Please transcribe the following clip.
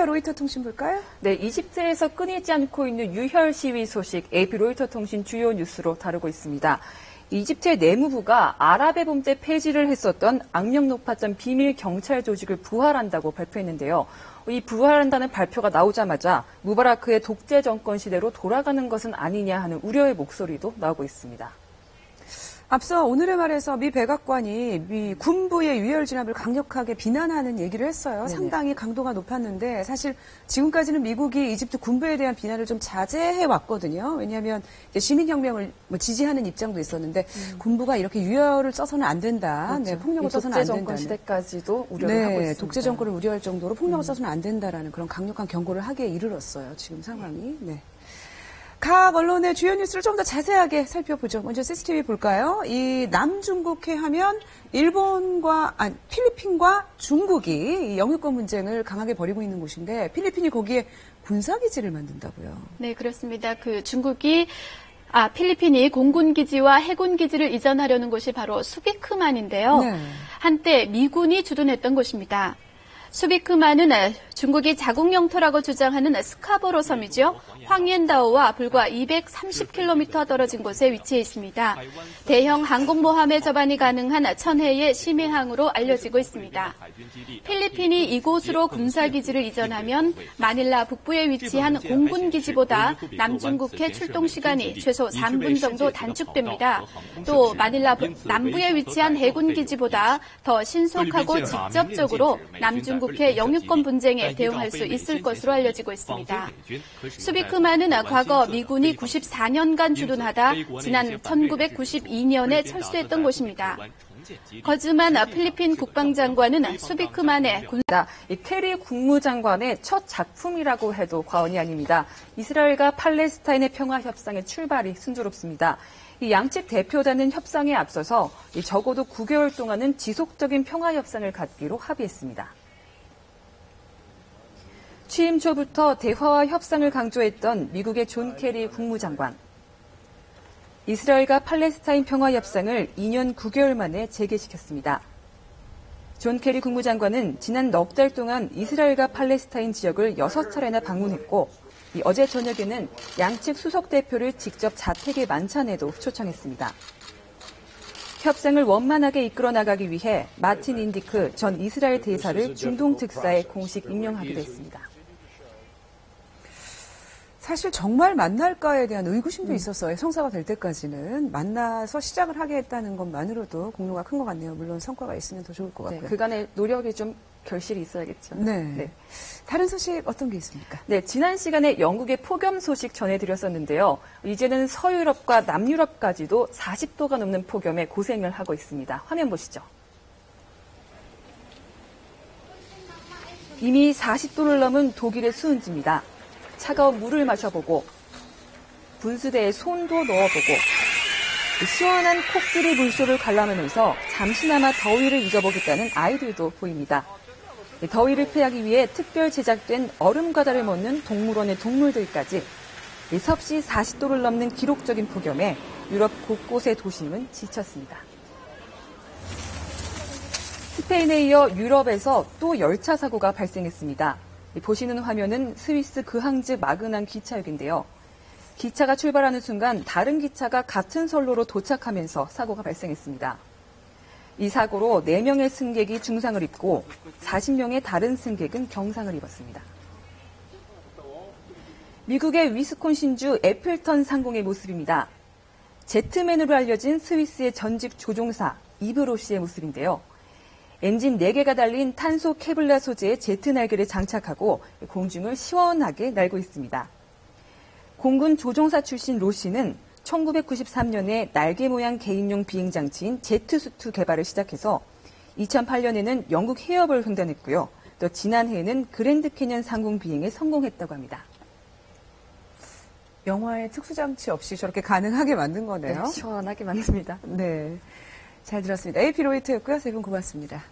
로이터 통신 볼까요? 네, 이집트에서 끊이지 않고 있는 유혈 시위 소식 AP 로이터 통신 주요 뉴스로 다루고 있습니다. 이집트의 내무부가 아랍의 봄 때 폐지를 했었던 악명 높았던 비밀 경찰 조직을 부활한다고 발표했는데요. 이 부활한다는 발표가 나오자마자 무바라크의 독재 정권 시대로 돌아가는 것은 아니냐 하는 우려의 목소리도 나오고 있습니다. 앞서 오늘의 말에서 미 백악관이 미 군부의 유혈 진압을 강력하게 비난하는 얘기를 했어요. 네네. 상당히 강도가 높았는데 사실 지금까지는 미국이 이집트 군부에 대한 비난을 좀 자제해 왔거든요. 왜냐하면 시민혁명을 지지하는 입장도 있었는데 군부가 이렇게 유혈을 써서는 안 된다. 그렇죠. 네, 폭력을 써서는 안 된다. 독재 정권 시대까지도 우려를 하고 있습니다. 독재 정권을 우려할 정도로 폭력을 써서는 안 된다라는 그런 강력한 경고를 하기에 이르렀어요. 지금 상황이. 네. 각 언론의 주요 뉴스를 좀 더 자세하게 살펴보죠. 먼저 CCTV 볼까요? 이 남중국해 하면 필리핀과 중국이 이 영유권 분쟁을 강하게 벌이고 있는 곳인데 필리핀이 거기에 군사기지를 만든다고요. 네, 그렇습니다. 필리핀이 공군기지와 해군기지를 이전하려는 곳이 바로 수비크만인데요. 네. 한때 미군이 주둔했던 곳입니다. 수비크만은 중국이 자국 영토라고 주장하는 스카보로 섬이죠. 황옌다오와 불과 230km 떨어진 곳에 위치해 있습니다. 대형 항공모함의 접안이 가능한 천혜의 심해항으로 알려지고 있습니다. 필리핀이 이곳으로 군사기지를 이전하면 마닐라 북부에 위치한 공군기지보다 남중국해 출동 시간이 최소 3분 정도 단축됩니다. 또 마닐라 남부에 위치한 해군기지보다 더 신속하고 직접적으로 남중국해 영유권 분쟁에 대응할 수 있을 것으로 알려지고 있습니다. 수비크만은 과거 미군이 94년간 주둔하다 지난 1992년에 철수했던 곳입니다. 거즈만 필리핀 국방장관은 수비크만의 이 케리 국무장관의 첫 작품이라고 해도 과언이 아닙니다. 이스라엘과 팔레스타인의 평화 협상의 출발이 순조롭습니다. 이 양측 대표단은 협상에 앞서서 적어도 9개월 동안은 지속적인 평화 협상을 갖기로 합의했습니다. 취임 초부터 대화와 협상을 강조했던 미국의 존 케리 국무장관. 이스라엘과 팔레스타인 평화 협상을 2년 9개월 만에 재개시켰습니다. 존 케리 국무장관은 지난 넉 달 동안 이스라엘과 팔레스타인 지역을 6차례나 방문했고 어제 저녁에는 양측 수석 대표를 직접 자택에 만찬에도 초청했습니다. 협상을 원만하게 이끌어 나가기 위해 마틴 인디크 전 이스라엘 대사를 중동 특사에 공식 임명하기로 했습니다. 사실 정말 만날까에 대한 의구심도 있었어요. 성사가 될 때까지는. 만나서 시작을 하게 했다는 것만으로도 공로가 큰 것 같네요. 물론 성과가 있으면 더 좋을 것 같고요. 네, 그간의 노력이 좀 결실이 있어야겠죠. 네. 다른 소식 어떤 게 있습니까? 네, 지난 시간에 영국의 폭염 소식 전해드렸었는데요. 이제는 서유럽과 남유럽까지도 40도가 넘는 폭염에 고생을 하고 있습니다. 화면 보시죠. 이미 40도를 넘은 독일의 수은지입니다. 차가운 물을 마셔보고 분수대에 손도 넣어보고 시원한 코끼리 물소를 관람하면서 잠시나마 더위를 잊어보겠다는 아이들도 보입니다. 더위를 피하기 위해 특별 제작된 얼음 과자를 먹는 동물원의 동물들까지 섭씨 40도를 넘는 기록적인 폭염에 유럽 곳곳의 도심은 지쳤습니다. 스페인에 이어 유럽에서 또 열차 사고가 발생했습니다. 보시는 화면은 스위스 그항즈 마그난 기차역인데요. 기차가 출발하는 순간 다른 기차가 같은 선로로 도착하면서 사고가 발생했습니다. 이 사고로 4명의 승객이 중상을 입고 40명의 다른 승객은 경상을 입었습니다. 미국의 위스콘신주 애플턴 상공의 모습입니다. 제트맨으로 알려진 스위스의 전직 조종사 이브로 씨의 모습인데요. 엔진 4개가 달린 탄소 케블라 소재의 제트 날개를 장착하고 공중을 시원하게 날고 있습니다. 공군 조종사 출신 로 씨는 1993년에 날개 모양 개인용 비행장치인 제트수트 개발을 시작해서 2008년에는 영국 해협을 횡단했고요. 또 지난해에는 그랜드 캐년 상공 비행에 성공했다고 합니다. 영화의 특수장치 없이 저렇게 가능하게 만든 거네요. 네, 시원하게 만듭니다. 네. 잘 들었습니다. AP 로이터였고요. 세 분 고맙습니다.